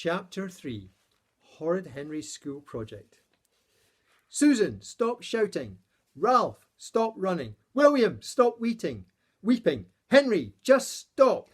Chapter 3. Horrid Henry's School Project. Susan, stop shouting. Ralph, stop running. William, stop weeping. Henry, just stop.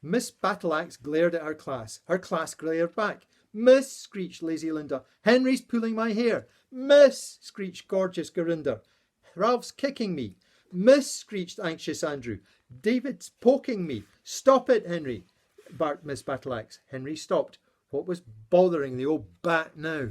Miss Battleaxe glared at her class. Her class glared back. Miss, screeched lazy Linda. Henry's pulling my hair. Miss, screeched gorgeous Gurinder. Ralph's kicking me. Miss, screeched anxious Andrew. David's poking me. Stop it, Henry, barked Miss Battleaxe. Henry stopped. What was bothering the old bat now?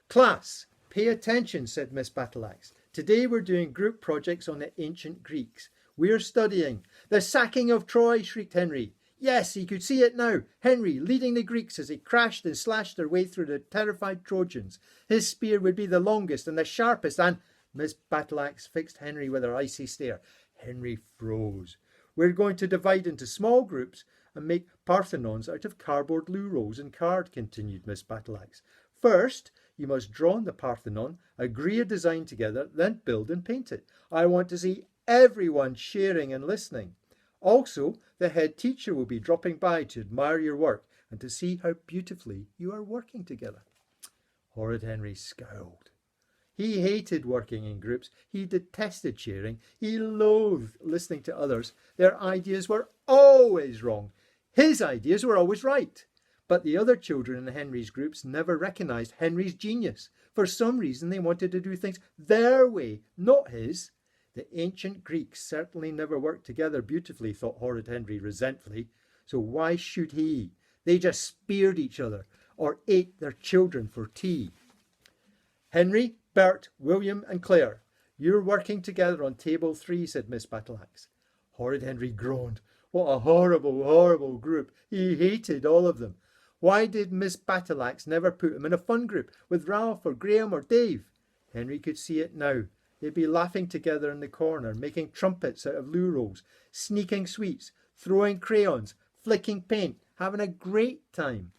Class, pay attention, said Miss Battleaxe. Today we're doing group projects on the ancient Greeks. We're studying the sacking of Troy, shrieked Henry. Yes, he could see it now. Henry leading the Greeks as they crashed and slashed their way through the terrified Trojans. His spear would be the longest and the sharpest, and Miss Battleaxe fixed Henry with her icy stare. Henry froze. We're going to divide into small groups and make Parthenons out of cardboard loo rolls and card, continued Miss Battleaxe. First, you must draw on the Parthenon, agree a design together, then build and paint it. I want to see everyone sharing and listening. Also, the head teacher will be dropping by to admire your work and to see how beautifully you are working together. Horrid Henry scowled. He hated working in groups. He detested sharing. He loathed listening to others. Their ideas were always wrong. His ideas were always right. But the other children in Henry's groups never recognized Henry's genius. For some reason, they wanted to do things their way, not his. The ancient Greeks certainly never worked together beautifully, thought Horrid Henry resentfully. So why should he? They just speared each other or ate their children for tea. Henry, Bert, William and Claire, you're working together on table 3, said Miss Battleaxe. Horrid Henry groaned. What a horrible, horrible group. He hated all of them. Why did Miss Battleaxe never put him in a fun group with Ralph or Graham or Dave? Henry could see it now. They'd be laughing together in the corner, making trumpets out of loo rolls, sneaking sweets, throwing crayons, flicking paint, having a great time.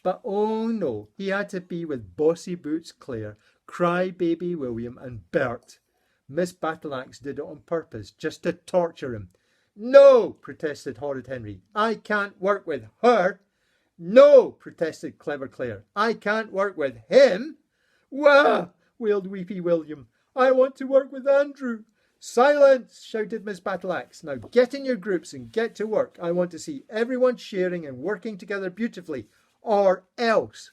But oh no, he had to be with Bossy Boots Claire, Cry-Baby William and Bert. Miss Battleaxe did it on purpose, just to torture him. No, protested Horrid Henry. I can't work with her. No, protested Clever Claire. I can't work with him. Wah, wailed Weepy William. I want to work with Andrew. Silence, shouted Miss Battleaxe. Now get in your groups and get to work. I want to see everyone sharing and working together beautifully, or else.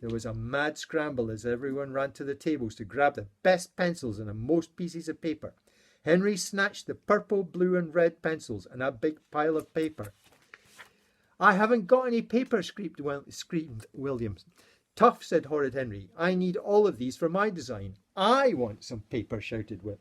There was a mad scramble as everyone ran to the tables to grab the best pencils and the most pieces of paper. Henry snatched the purple, blue and red pencils and a big pile of paper. I haven't got any paper, screamed William. Tough, said Horrid Henry. I need all of these for my design. I want some paper,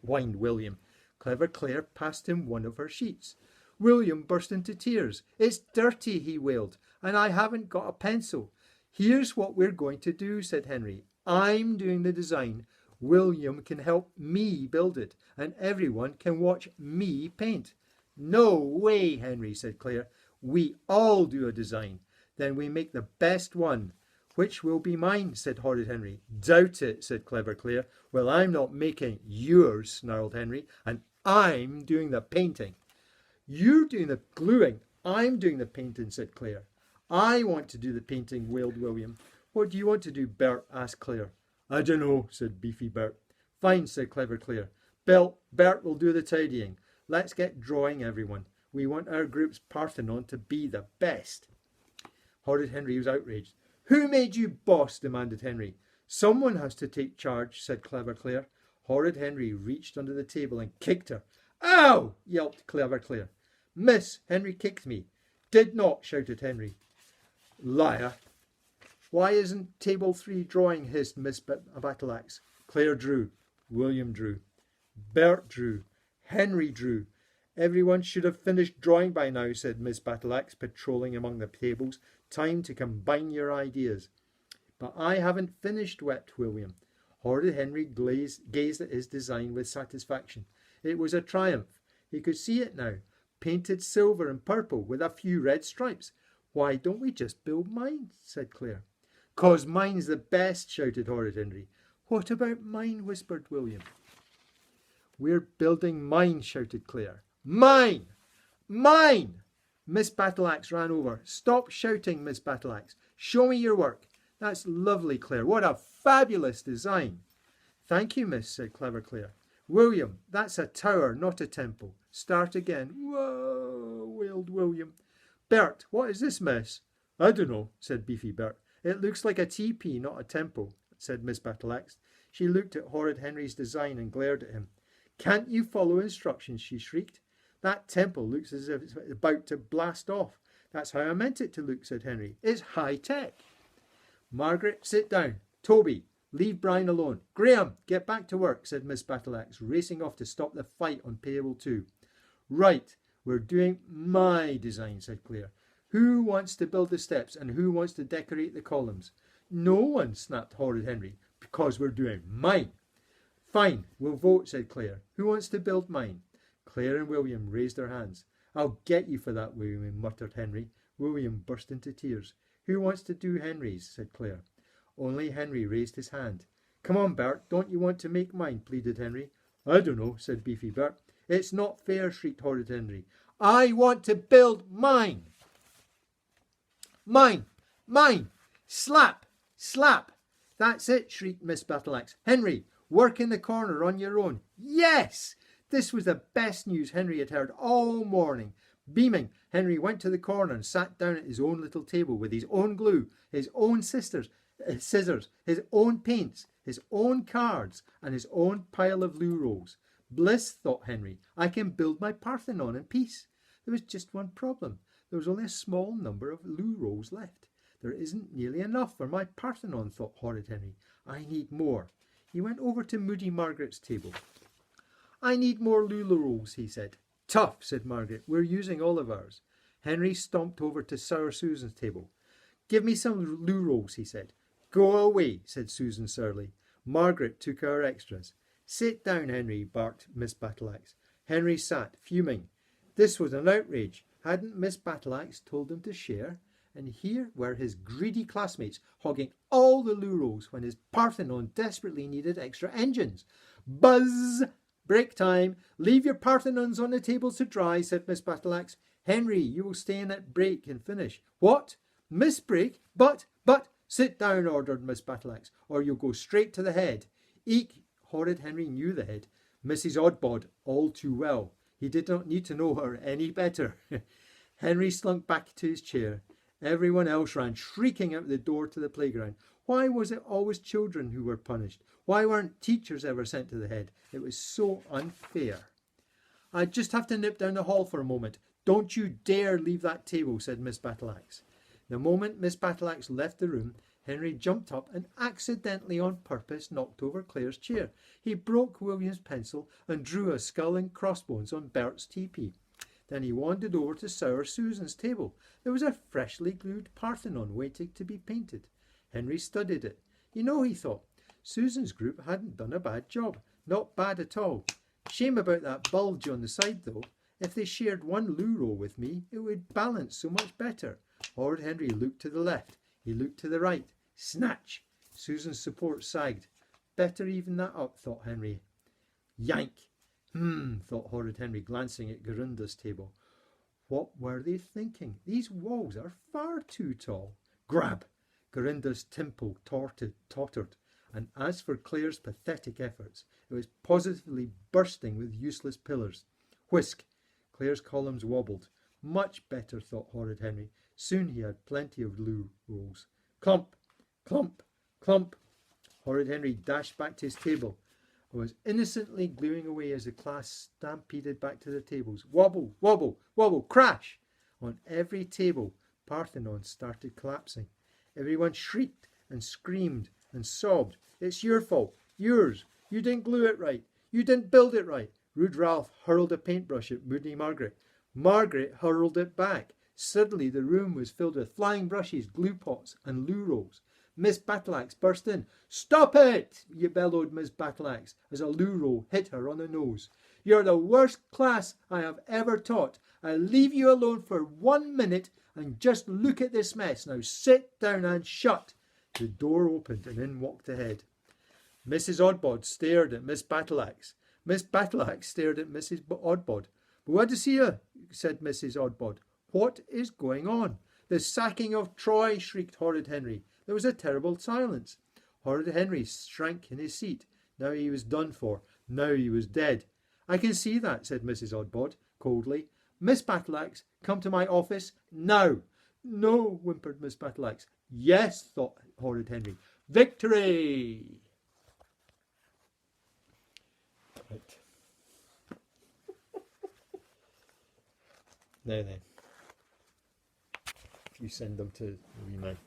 whined William. Clever Claire passed him one of her sheets. William burst into tears. It's dirty, he wailed, and I haven't got a pencil. Here's what we're going to do, said Henry. I'm doing the design. William can help me build it, and everyone can watch me paint. No way, Henry, said Claire. We all do a design. Then we make the best one. Which will be mine, said Horrid Henry. Doubt it, said Clever Claire. Well, I'm not making yours, snarled Henry, and I'm doing the painting. You're doing the gluing. I'm doing the painting, said Claire. I want to do the painting, wailed William. What do you want to do, Bert? Asked Claire. I don't know, said Beefy Bert. Fine, said Clever Claire. Bert will do the tidying. Let's get drawing, everyone. We want our group's Parthenon to be the best. Horrid Henry was outraged. Who made you boss? Demanded Henry. Someone has to take charge, said Clever Claire. Horrid Henry reached under the table and kicked her. Ow! Yelped Clever Claire. Miss, Henry kicked me. Did not, shouted Henry. Liar. Why isn't table 3 drawing? Hissed Miss Battleaxe. Claire drew. William drew. Bert drew. Henry drew. Everyone should have finished drawing by now, said Miss Battleaxe, patrolling among the tables. Time to combine your ideas. But I haven't finished, wept William. Horrid Henry gazed at his design with satisfaction. It was a triumph. He could see it now, painted silver and purple with a few red stripes. Why don't we just build mine? Said Claire. 'Cause mine's the best, shouted Horrid Henry. What about mine? Whispered William. We're building mine, shouted Claire. Mine! Mine! Miss Battleaxe ran over. Stop shouting, Miss Battleaxe. Show me your work. That's lovely, Claire. What a fabulous design. Thank you, miss, said clever Claire. William, that's a tower, not a temple. Start again. Whoa, wailed William. Bert, what is this mess? I don't know, said beefy Bert. It looks like a teepee, not a temple, said Miss Battleaxe. She looked at Horrid Henry's design and glared at him. Can't you follow instructions? She shrieked. That temple looks as if it's about to blast off. That's how I meant it to look, said Henry. It's high-tech. Margaret, sit down. Toby, leave Brian alone. Graham, get back to work, said Miss Battleaxe, racing off to stop the fight on Payable 2. Right, we're doing my design, said Claire. Who wants to build the steps and who wants to decorate the columns? No one, snapped Horrid Henry, because we're doing mine. Fine, we'll vote, said Claire. Who wants to build mine? Claire and William raised their hands. I'll get you for that, William, muttered Henry. William burst into tears. Who wants to do Henry's? Said Claire. Only Henry raised his hand. Come on, Bert, don't you want to make mine? Pleaded Henry. I don't know, said beefy Bert. It's not fair, shrieked Horrid Henry. I want to build mine. Mine, mine, slap, slap. That's it, shrieked Miss Battleaxe. Henry, work in the corner on your own. Yes! This was the best news Henry had heard all morning. Beaming, Henry went to the corner and sat down at his own little table with his own glue, his own scissors, his own paints, his own cards, and his own pile of loo rolls. Bliss, thought Henry, I can build my Parthenon in peace. There was just one problem. There was only a small number of loo rolls left. There isn't nearly enough for my Parthenon, thought Horrid Henry. I need more. He went over to Moody Margaret's table. I need more loo rolls, he said. Tough, said Margaret. We're using all of ours. Henry stomped over to Sour Susan's table. Give me some loo rolls, he said. Go away, said Susan surly. Margaret took our extras. Sit down, Henry, barked Miss Battleaxe. Henry sat, fuming. This was an outrage. Hadn't Miss Battleaxe told him to share? And here were his greedy classmates hogging all the loo rolls when his Parthenon desperately needed extra engines. Buzz! Break time. Leave your Parthenons on the tables to dry, said Miss Battleaxe. Henry, you will stay in at break and finish. What? Miss Break? But, sit down, ordered Miss Battleaxe, or you'll go straight to the head. Eek! Horrid Henry knew the head, Mrs. Oddbod, all too well. He did not need to know her any better. Henry slunk back to his chair. Everyone else ran shrieking out the door to the playground. Why was it always children who were punished? Why weren't teachers ever sent to the head? It was so unfair. I just have to nip down the hall for a moment. Don't you dare leave that table, said Miss Battleaxe. The moment Miss Battleaxe left the room, Henry jumped up and accidentally on purpose knocked over Claire's chair. He broke William's pencil and drew a skull and crossbones on Bert's teepee. Then he wandered over to Sour Susan's table. There was a freshly glued Parthenon waiting to be painted. Henry studied it. You know, he thought, Susan's group hadn't done a bad job. Not bad at all. Shame about that bulge on the side, though. If they shared one loo roll with me, it would balance so much better. Horrid Henry looked to the left. He looked to the right. Snatch! Susan's support sagged. Better even that up, thought Henry. Yank! Thought Horrid Henry, glancing at Garinda's table. What were they thinking? These walls are far too tall. Grab! Garinda's temple tottered, and as for Claire's pathetic efforts, it was positively bursting with useless pillars. Whisk! Claire's columns wobbled. Much better, thought Horrid Henry. Soon he had plenty of loo rolls. Clump! Clump! Clump! Horrid Henry dashed back to his table and was innocently gluing away as the class stampeded back to their tables. Wobble! Wobble! Wobble! Crash! On every table, Parthenons started collapsing. Everyone shrieked and screamed and sobbed. It's your fault. Yours. You didn't glue it right. You didn't build it right. Rude Ralph hurled a paintbrush at Moody Margaret. Margaret hurled it back. Suddenly the room was filled with flying brushes, glue pots and loo rolls. Miss Battleaxe burst in. Stop it! Bellowed Miss Battleaxe as a loo roll hit her on the nose. You're the worst class I have ever taught. I'll leave you alone for 1 minute and just look at this mess. Now sit down and shut. The door opened and in walked the head. Mrs. Oddbod stared at Miss Battleaxe. Miss Battleaxe stared at Mrs. Oddbod. What to see you? Said Mrs. Oddbod. What is going on? The sacking of Troy, shrieked Horrid Henry. There was a terrible silence. Horrid Henry shrank in his seat. Now he was done for. Now he was dead. I can see that, said Mrs. Oddbod coldly. Miss Battleaxe, come to my office now. No, whimpered Miss Battleaxe. Yes, thought Horrid Henry. Victory! Right. Now then, if you send them to the wee man.